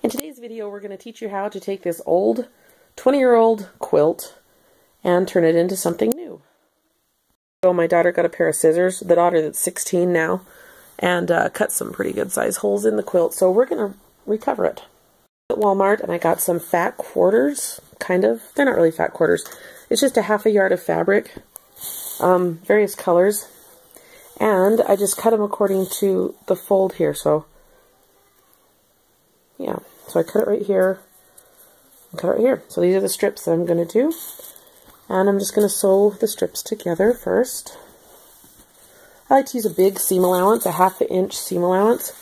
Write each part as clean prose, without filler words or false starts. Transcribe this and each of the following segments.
In today's video, we're going to teach you how to take this old 20-year-old quilt and turn it into something new. So my daughter got a pair of scissors, the daughter that's 16 now, and cut some pretty good size holes in the quilt, so we're going to recover it. At Walmart, and I got some fat quarters, kind of. They're not really fat quarters. It's just a half a yard of fabric, various colors, and I just cut them according to the fold here, so yeah. So I cut it right here, and cut it right here. So these are the strips that I'm going to do. And I'm just going to sew the strips together first. I like to use a big seam allowance, a ½ inch seam allowance,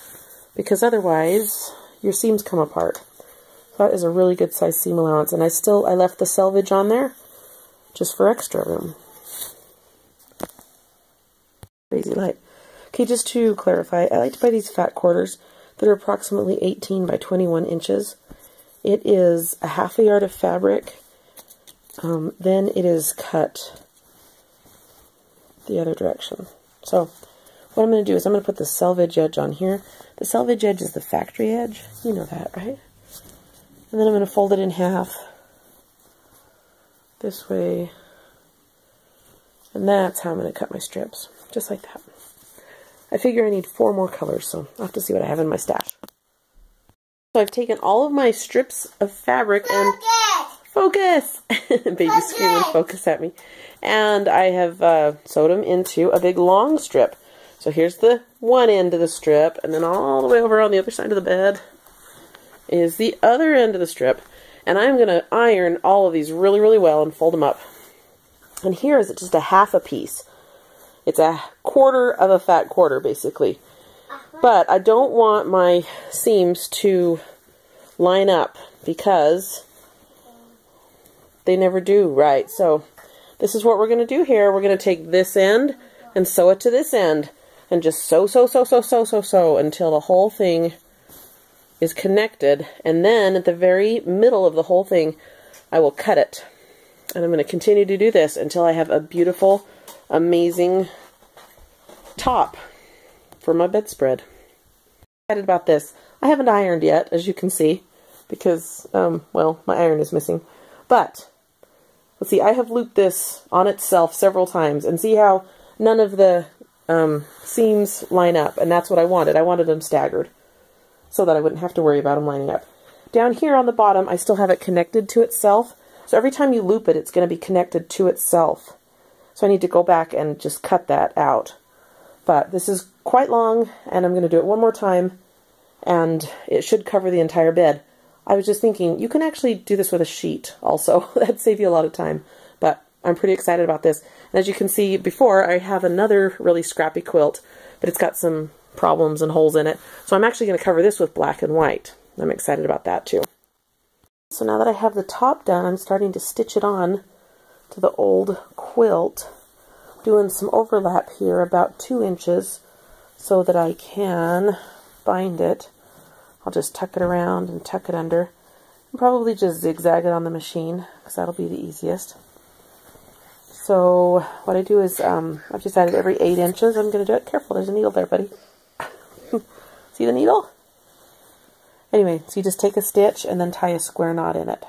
because otherwise your seams come apart. So that is a really good size seam allowance. And I left the selvage on there just for extra room. Crazy light. Okay, just to clarify, I like to buy these fat quarters that are approximately 18 by 21 inches. It is a ½ yard of fabric. Then it is cut the other direction. So what I'm going to do is I'm going to put the selvage edge on here. The selvage edge is the factory edge. You know that, right? And then I'm going to fold it in half this way. And that's how I'm going to cut my strips. Just like that. I figure I need 4 more colors, so I'll have to see what I have in my stash. So I've taken all of my strips of fabric and... Focus! Baby's screaming focus at me. And I have sewed them into a big long strip. So here's the one end of the strip, and then all the way over on the other side of the bed is the other end of the strip. And I'm going to iron all of these really, really well and fold them up. And here is just a half a piece. It's a quarter of a fat quarter, basically. But I don't want my seams to line up because they never do, right? So this is what we're going to do here. We're going to take this end and sew it to this end and just sew until the whole thing is connected. And then at the very middle of the whole thing, I will cut it. And I'm going to continue to do this until I have a beautiful, amazing top for my bedspread. I'm excited about this. I haven't ironed yet, as you can see, because, well, my iron is missing. But, let's see, I have looped this on itself several times, and see how none of the seams line up, and that's what I wanted. I wanted them staggered, so that I wouldn't have to worry about them lining up. Down here on the bottom, I still have it connected to itself, so every time you loop it, it's going to be connected to itself. So I need to go back and just cut that out. But this is quite long, and I'm going to do it one more time, and it should cover the entire bed. I was just thinking, you can actually do this with a sheet also. That'd save you a lot of time. But I'm pretty excited about this. And as you can see before, I have another really scrappy quilt, but it's got some problems and holes in it. So I'm actually going to cover this with black and white. I'm excited about that too. So now that I have the top done, I'm starting to stitch it on to the old quilt, doing some overlap here about 2 inches so that I can bind it. I'll just tuck it around and tuck it under, and probably just zigzag it on the machine because that'll be the easiest. So what I do is I've decided every 8 inches I'm going to do it. Careful, there's a needle there, buddy. See the needle? Anyway, so you just take a stitch and then tie a square knot in it.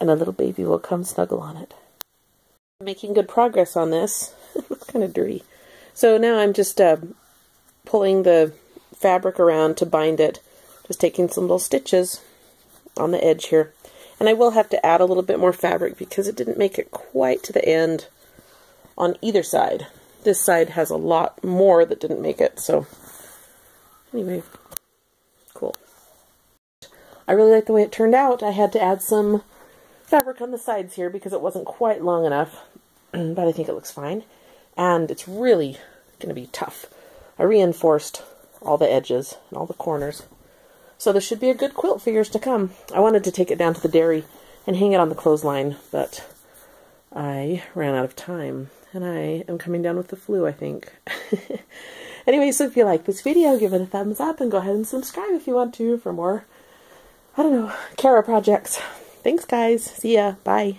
And a little baby will come snuggle on it. I'm making good progress on this. It looks kind of dirty. So now I'm just pulling the fabric around to bind it. Just taking some little stitches on the edge here. And I will have to add a little bit more fabric because it didn't make it quite to the end on either side. This side has a lot more that didn't make it, so anyway, cool. I really like the way it turned out. I had to add some fabric on the sides here because it wasn't quite long enough, but I think it looks fine. And it's really going to be tough. I reinforced all the edges and all the corners. So this should be a good quilt for years to come. I wanted to take it down to the dairy and hang it on the clothesline, but I ran out of time. And I am coming down with the flu, I think. Anyway, so if you like this video, give it a thumbs up and go ahead and subscribe if you want to for more, I don't know, Kara projects. Thanks, guys. See ya. Bye.